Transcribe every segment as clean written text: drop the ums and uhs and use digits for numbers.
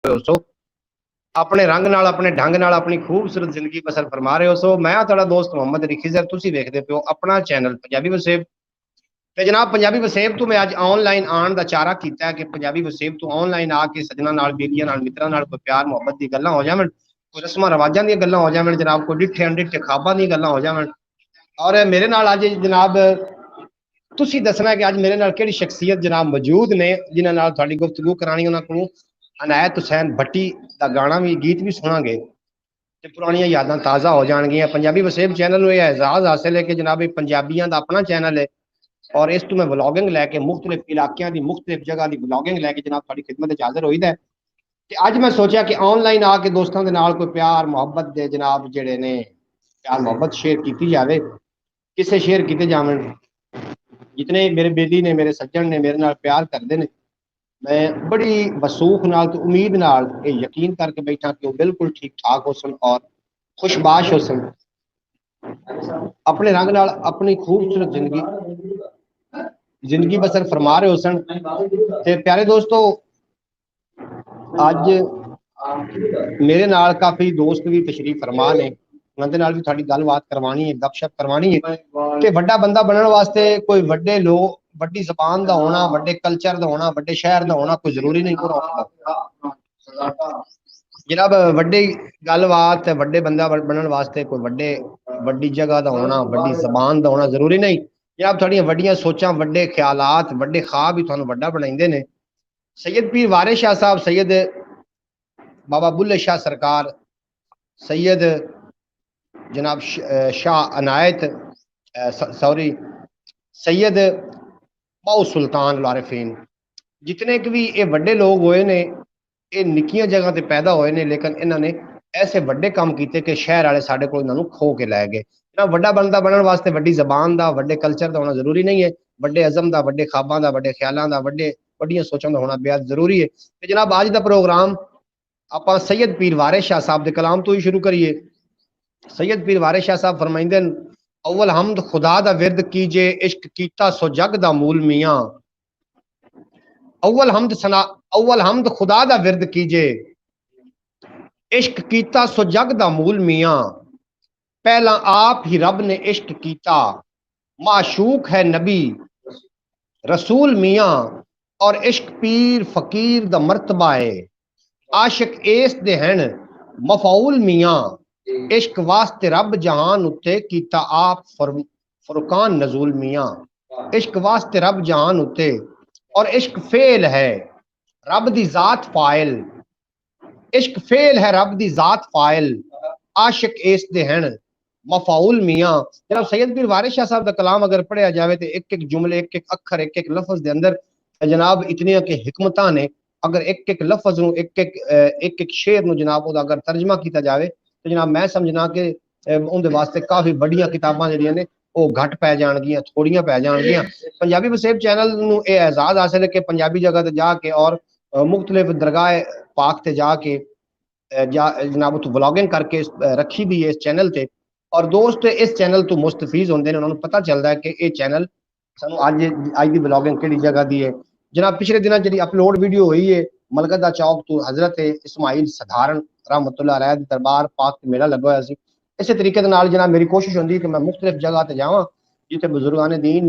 हो सो अपने रंग नाल अपने ढंग नाल अपनी खूबसूरत जिंदगी बसर फरमा रहे हो। सो मैं तुहाडा दोस्त मोहम्मद रिखीजर, तुसीं वेखदे पे हो अपना चैनल पंजाबी वसेब। ते जनाब पंजाबी वसेब तो मैं अज ऑनलाइन आने का चारा किया कि पंजाबी वसेब तो ऑनलाइन आके सजना नाल, बेलियां नाल, मित्रां नाल कोई प्यार मुहब्बत दी गल्लां हो जावन, कोई रस्मां रवाजां दी गल्लां हो जावन जनाब, कोई डिठे अनडिठे ख्वाबां दी गल्लां हो जावन। और मेरे नाल अज जनाब तुसीं दसना कि अज मेरे नाल किहड़ी शख्सियत जनाब मौजूद ने जिन्हां नाल तुहाडी गुफ्तगू करानी। उन्हां कोलों अनायत हुसैन भट्टी का गाना भी, गीत भी सुनांगे ते पुरानियां यादां ताज़ा हो जाणगियां। पंजाबी वसेब चैनल नूं यह एजाज़ हासिल है कि जनाब ये पंजाबियां दा अपना चैनल है और इस तू मैं व्लॉगिंग लैके मुख्तलिफ इलाकों की, मुख्तलिफ जगह की व्लॉगिंग लैके जनाब तुहाडी खिदमत विच हाज़िर होईदा है। ते अज मैं सोचा कि ऑनलाइन आके दोस्तों के नाल कोई प्यार मुहब्बत दे जनाब जिहड़े ने प्यार मुहब्बत शेयर की जाए, किसे शेयर किए जावन। जितने मेरे बेली ने, मेरे सज्जन ने मेरे नाल प्यार करते हैं, मैं बड़ी वसूख नाल ते उम्मीद नाल यकीन करके बैठा कि वो बिल्कुल ठीक ठाक हो सन और खुशबाश हो सन, अपने रंग नाल अपनी खूबसूरत जिंदगी बसर फरमा रहे हो सन। ते प्यारे दोस्तों, अज मेरे नाल काफ़ी दोस्त भी तशरीफ फरमा ने, उन्होंने नाल भी थोड़ी गलबात करवानी है, गपशप करवानी है कि वड्डा बंदा बनने वास्ते कोई वड्डे लोग, वड्डी जबान का होना, वड्डे कल्चर का होना, वड्डे शहर का होना कोई जरूरी नहीं पूरा जनाब। वड्डी गलबात वड्डे बंदा बनने वास्ते कोई वड्डे वड्डी जगह का होना, वड्डी जबान का होना जरूरी नहीं जनाब। थोड़ियां वड्डियां सोचां, वड्डे ख्यालात, वड्डे ख्वाब ही तुहानू वड्डा बनाइंदे ने। सैयद पीर वारिस शाह साहब, सैयद बाबा बुल्ले शाह सरकार, सैयद जनाब शाह अनायत, सॉरी सैयद बाऊ सुल्तान लारिफीन, जितने भी ये वड्डे लोग होए ने, ये निक्कियां जगह ते पैदा होए ने, लेकिन इन्होंने ऐसे वड्डे काम किए कि शहर वाले साडे कोल इन्हां नूं खो के लै गए। वड्डा बंदा बनने वास्ते वड्डी जबान का, वड्डे कल्चर का होना जरूरी नहीं है, वड्डे अज़म का, वड्डे ख्वाबां का, वड्डे ख्यालों का, वड्डियां सोचां का होना बेहद जरूरी है। ते जनाब अज का प्रोग्राम आपां सैयद पीर वारिस शाह साहब के कलाम तो ही शुरू करिए। सैयद पीर वारिस शाह साहब फरमाइंदे न, अव्वल हमद खुदा दा विरद कीजे, इश्क कीता सो जग दा मूल मियां। अव्वल हमद खुदा दा विरद कीजे, इश्क कीता सो जग दा मूल मियां। पहला आप ही रब ने इश्क कीता, माशूक है नबी रसूल मियां। और इश्क पीर फकीर दा मर्तबा है, आशिक एस दे हन मफाउल मियां। इश्क वास्ते रब जहान उत्ते कीता आप फुरकान नजूल मियां। इश्क वास्ते रब जहान उत्ते, और इश्क फेल है रब दी जात फाइल। इश्क फेल है रब दी जात फाइल, आशिक एस दे हन मफाउल मियां। जनाब सैयद पीर वारिस शाह साहब का कलाम अगर पढ़िया जाए तो एक एक जुमले, एक एक अखर, एक एक लफज के अंदर जनाब इतनियां के हिकमतां ने। अगर एक एक लफज नूं, एक एक शेर नूं जनाब ओदा अगर तर्जमा किया जाए तो जनाब मैं समझना कि उनके वास्ते काफ़ी वड्डियां किताबां जिहड़ियां ने वो घट पै जाणगियां, थोड़ियां पै जाणगियां। पंजाबी वसेब चैनल नूं ये एजाज़ हासिल है कि पंजाबी जगह ते जाके और मुख्तलिफ दरगाह पाक ते जाके जनाब उत्थे व्लॉगिंग करके रखी दी है इस चैनल ते। और दोस्त इस चैनल तो मुस्तफीज होंगे ने, उन्होंने पता चलता है कि ये चैनल सानू अज की व्लॉगिंग किहड़ी जगह दी है। जनाब पिछले दिनों जी अपलोड वीडियो हुई है मलकदा चौक तो हजरत इस्माइल सधारण रहमतुल्लाह अलैह दरबार पाक मेला लगा हुआ सी। इस तरीके के नाल जनाब मेरी कोशिश होंदी है कि मैं मुख्तलिफ जगह ते जावां जिथे बुजुर्गान दीन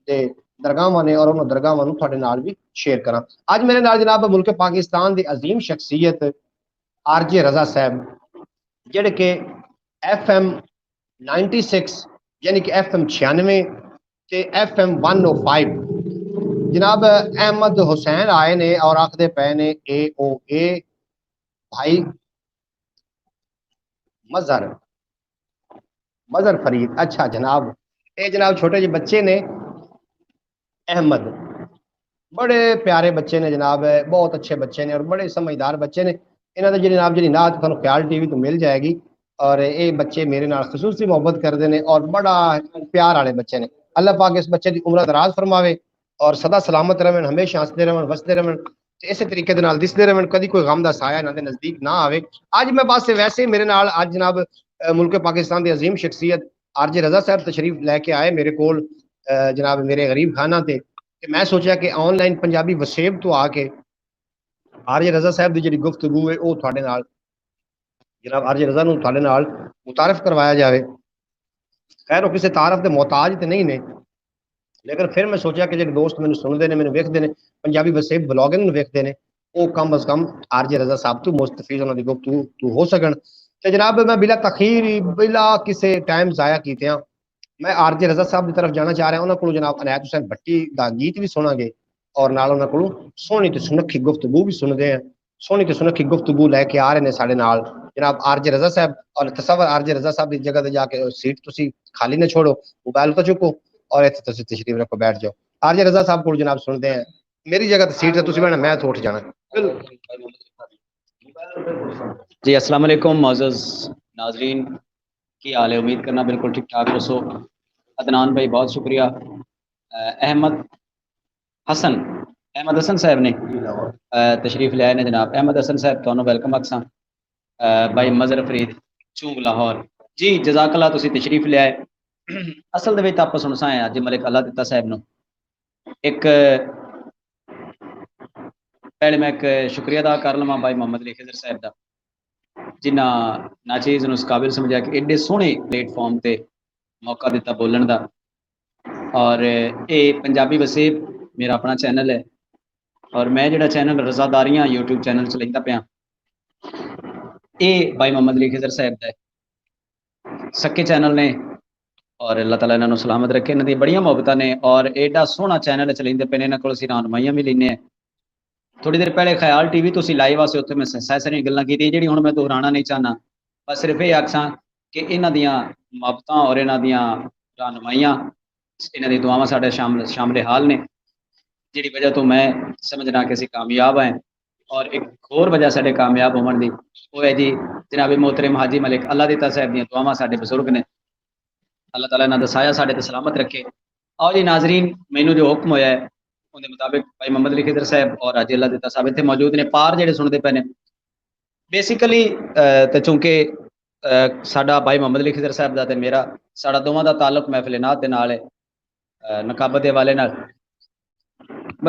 दे दरगाहां ने और उन्होंने दरगाहां नूं तुहाडे नाल भी शेयर करा। अज मेरे नाल जनाब मुल्क पाकिस्तान की अजीम शख्सियत आरजे रजा साहब, जिहड़े कि FM 96 यानी कि FM 96 ते FM 105 जनाब अहमद हुसैन आए ने और आखदे पे ने AOA भाई मजहर फरीद। अच्छा जनाब ये जनाब छोटे जे बच्चे ने अहमद, बड़े प्यारे बच्चे ने जनाब, बहुत अच्छे बच्चे ने और बड़े समझदार बच्चे ने। इन्होंने जी जनाब जी नात तुहानू ख्याल TV तो मिल जाएगी और ये बच्चे मेरे नाल खसूसी मोहब्बत करते हैं और बड़ा प्यार वाले बच्चे ने। अल्लाह पाक इस बच्चे की उम्र दराज फरमावे और सदा सलामत रहें, हमेशा हंसते रहें, वसते रहें, इस तरीके के नाल दिसते रहें, कभी कोई गम का साया इन्हों के नजदीक ना आवे। अज मैं बस वैसे मेरे नाल अज जनाब मुल्क पाकिस्तान की अजीम शख्सियत आरजे रजा साहब तशरीफ लैके आए मेरे कोल जनाब मेरे गरीब खाना ते। मैं सोचा कि ऑनलाइन पंजाबी वसेब तो आके आरजे रजा साहब की जी गुफ्तगू है वो थोड़े नाल जनाब आरजे रजा नूं थोड़े नाल मुतारफ करवाया जाए। खैर वो किसी तारफ के मोहताज तो नहीं ने, लेकिन फिर मैं सोचा कि जो दोस्त मैंने सुनते हैं, मैंने वेखते हैं, पंजाबी वसेब ब्लॉगिंग वेखते हैं, वो कम अज कम आरजे रजा साहब तो मुस्तफीज उन्होंने गुफ्तगू तू हो सकन। तो जनाब मैं बिला तखीर बिला किसी टाइम जाया कीतियां मैं आरजे रजा साहब की तरफ जाना चाह रहा उन्होंने को जनाब अनायत हुसैन भट्टी का गीत भी सुनांगे और नाल उन्होंने को सोहनी तो सुनखी गुफ्तगू भी सुनते हैं। सोहनी तो सुनखी गुफ्तगू लैके आ रहे हैं साढ़े नाल जनाब आरजे रजा साहब। और तसवर आरजे रजा साहब की जगह ते जाके सीट तुसी खाली ना छोड़ो, मोबाइल तो चुको और इतने तुसी तशरीफ रखो, बैठ जाओ। आरजे रजा साहब को जनाब सुनते हैं। मेरी जगह तो सीट है, तुसी बहना मैं तो उठ जाना। जी अस्सलाम वालेकुम मोअज़्ज़ज़ नाज़रीन, की हाल है? उम्मीद करना बिल्कुल ठीक ठाक हो। अदनान भाई बहुत शुक्रिया। अहमद हसन साहब ने तशरीफ लिया ने जनाब। अहमद हसन साहब तुहानू वेलकम आखसां। भाई मज़हर फरीद चूंग लाहौर जी जज़ाकल्लाह तुसीं तशरीफ लिया। असल दे विच आपां सुणसां अज मलिक अल्लाह दिता साहब नू एक पहले मैं एक शुक्रिया अदा कर लवां भाई मोहम्मद अली खिज़र साहब का, जिन्हें नाचीज़ नूं इस काबिल समझा कि एडे सोहने प्लेटफॉर्म ते मौका दिता बोलण दा। और ये पंजाबी वसेब मेरा अपना चैनल है और मैं जिहड़ा चैनल रज़ादारियां यूट्यूब चैनल चलाइंदा पिया, ये भाई मोहम्मद अली खिज़र साहब का है। सक्के चैनल ने और अल्लाह ताला इन्हां नूं सलामत रखे, इन्हां दी बड़ियां मुहब्बतां ने और एडा सोहना चैनल चलाइंदे पे ने। इन्हां कोल असीं रहनुमाइयां भी लैंदे हैं। थोड़ी देर पहले ख्याल टीवी तो लाइव आसे उत्थे मैं सारियां गल्लां कीतियां जिहड़ी हुण मैं दोहराना नहीं चाहना। बस सिर्फ ये आखसां कि इन्हां दियां मुहब्बतां और इन्हां दियां रहनुमाइयां, इन्हां दी दुआवां साडे शामिल हाल ने, जिहड़ी वजह तो मैं समझना कि असीं कामयाब हैं। और एक होर वजह साडे कामयाब होवन दी वो है जी जनाब मोहतरम हाजी मलिक अल्लाह दिता साहब दियां दुआवां साडे बजुर्ग ने। अल्लाह ताला इन्हां दा साया साडे ते सलामत रखे। और जी नाजरीन, मैनू जो हुक्म होया है उहदे मुताबिक भाई मोहम्मद अली खिज़र साहब और हाजी अल्लाह दिता साहब इत्थे मौजूद ने। पार जिहड़े सुनदे पे ने बेसिकली ते चूंकि साडा भाई मोहम्मद अली खिज़र साहब दा ते मेरा साडा दोवां दा ताल्लुक महफिल नात दे नाल है, नकाबत दे हवाले नाल।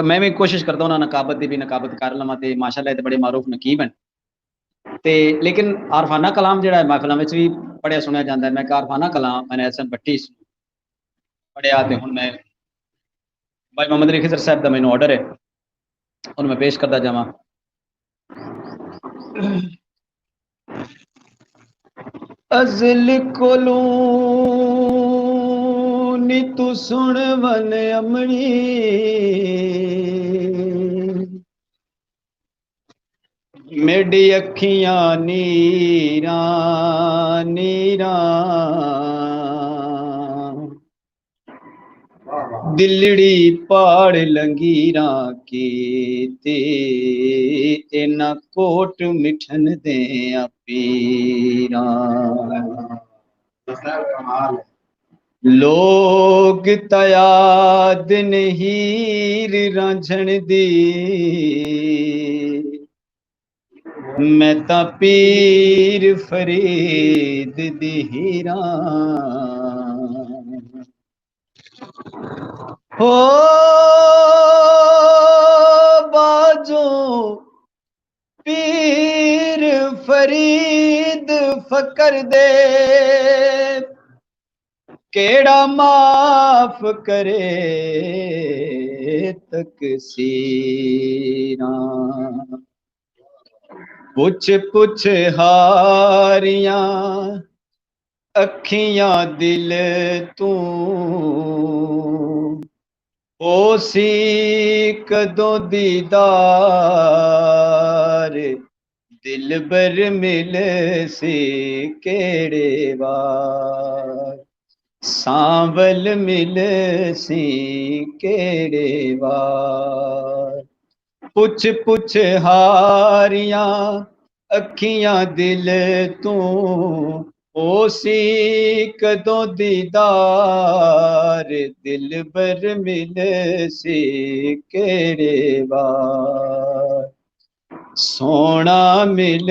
मैं भी कोशिश करता हूँ नकाबत की भी नकाबत कर लवां ते माशाअल्लाह ते बड़े मारूफ नकीब हैं। ते लेकिन आरफाना कलाम जिहड़ा है महफिलों में भी पढ़िया सुनिया जाता है। मैं आरफाना कलाम मैंने हसन भट्टी पढ़िया ते हुण मैं भाई मोहम्मद अली खिज़र साहब का मैनू ऑर्डर है और मैं पेश करता जावां। अज़ल कोलों नी तू सुन वन अमड़ी, मेरी अखियां नीरा नीरा, दिलड़ी पाड़ लंगीरा के ते इना कोट मिठन दे पीरा। लोग तयाद हीर रांझण दी, मैं ता पीर फरीद दी हीरा। हो बाजो पीर फरीद फकर दे, केड़ा माफ करे तकसीरा। पुछ पुछ हारियां अखियां दिल तू, ओ सी कदों दीदार दिल बर मिल सी केड़े वार, सांवल मिल सी केड़े वार। पुछ पुछ हारियां अखियां दिल तू, ओ सी कदों दीदार दिल बर मिल सी केड़े वार, सोना मिल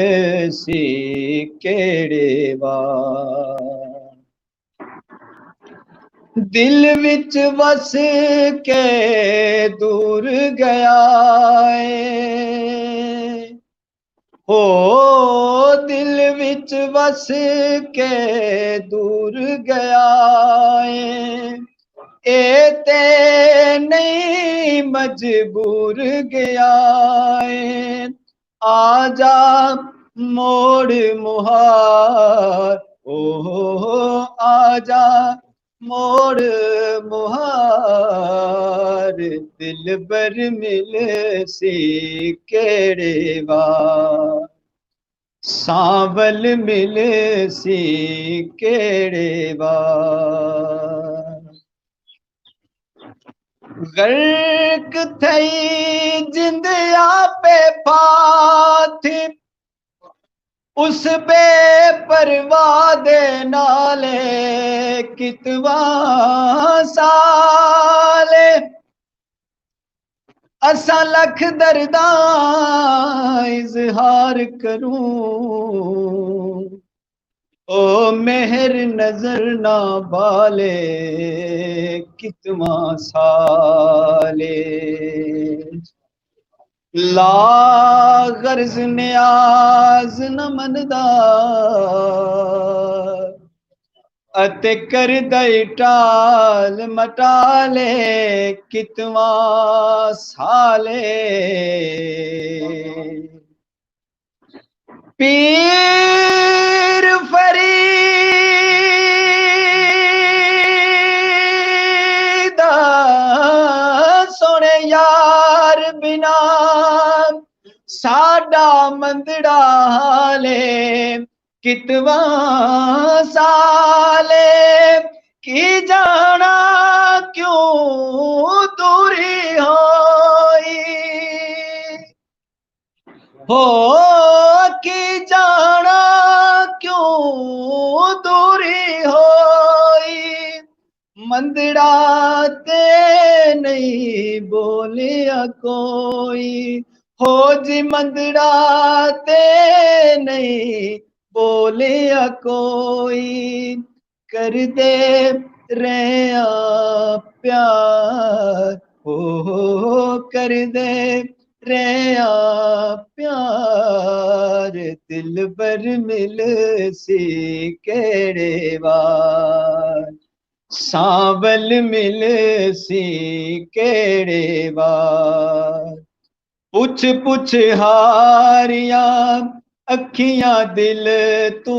सी केड़े वार। दिल विच वस के दूर गया है, हो दिल विच वस के दूर गया ए ते नहीं मजबूर गया आजा मोड़ मुहार ओ आजा मोड़ मुहार दिल बर मिल सी केड़े वार सांवल मिल सी केड़े वार गर्क थई जिंद आपे पाथी उस बेपरवाह दे नाले कितवा साले असा लख दर्दा इजहार करूं ओ मेहर नजर ना बाले कितवा साले ला गर्ज न्याज न मनदा अते कर दई टाल मटाले कितवा साले पीर फरीदा सोने यार बिना साडा मंदड़ा हाले कितवा साले की जाना क्यों दूरी होई हो की जाना क्यों दूरी होई मंदड़ा ते नहीं बोलिया कोई हो जी मंदड़ा ते नहीं बोलिया कोई कर दे रहा प्यार हो कर दे रहा प्यार दिल बर मिल सी केड़े वार सांवल मिल सी केड़े वार पुछ पुछ हारिया अखियां दिल तू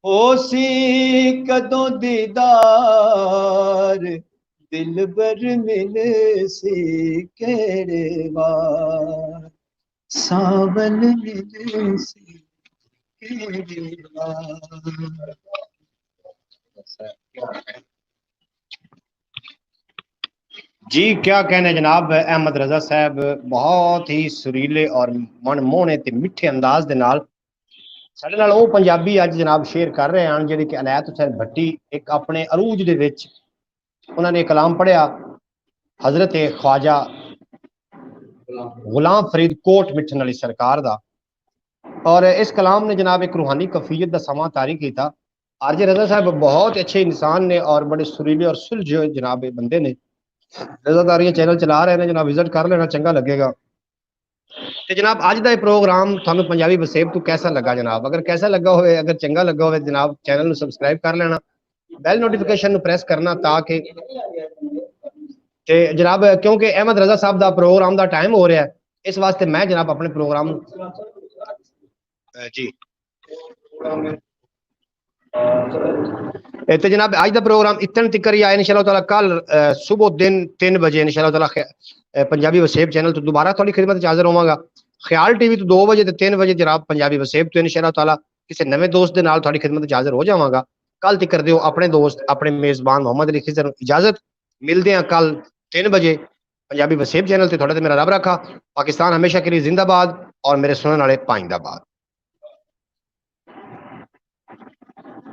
होसी कदों दीदार दिल बर मिल सी केड़े वार सांवल मिल सी केड़े वार। जी क्या कहने जनाब अहमद रजा साहब बहुत ही सुरीले और मनमोहने ते मिठे अंदाज दे नाल साडे नाल ओह पंजाबी अज जनाब शेयर कर रहे हैं जिहड़ी कि अनायत हुसैन भट्टी एक अपने अरूज दे विच उन्होंने कलाम पढ़िया हजरत ख्वाजा गुलाम फरीद कोट मिठन अली सरकार दा और इस कलाम ने जनाब एक रूहानी कफियत का समा तारी किया। आरजे रजा साहब बहुत अच्छे इंसान ने और बड़े सुरीले और सुलझे जनाब बंदे ने रजादारी चैनल चला रहे हैं जनाब विजिट कर लेना चंगा लगेगा। तो जनाब अज का प्रोग्राम थानू पंजाबी वसेब तो कैसा लगा जनाब अगर कैसा लगा हो अगर चंगा लगा हो जनाब चैनल को सबसक्राइब कर लेना बैल नोटिफिकेशन प्रेस करना ताकि जनाब क्योंकि अहमद रजा साहब का प्रोग्राम का टाइम हो रहा है इस वास्ते मैं जनाब अपने प्रोग्राम जी तो जनाब आज का प्रोग्राम इतने तिकर ही आया इंशाअल्लाह ताला कल सुबह दिन 3 बजे इंशाअल्लाह ताला पंजाबी वसेब चैनल तो दोबारा थोड़ी खिदमत च हाजिर होवांगा। ख्याल टीवी तो 2 बजे तो 3 बजे जनाब पंजाबी वसेब तो इंशाअल्लाह ताला किसी नवे दोस्त के नाल थोड़ी खिदमत च हाजिर हो जावांगा। कल तिकर दिओ अपने दोस्त अपने मेजबान मोहम्मद अली खिजर इजाजत मिलते हैं कल 3 बजे पंजाबी वसेब चैनल से। थोड़ा तो मेरा रब रखा। पाकिस्तान हमेशा के लिए जिंदाबाद और मेरे सुनने वाले पाइंदाबाद।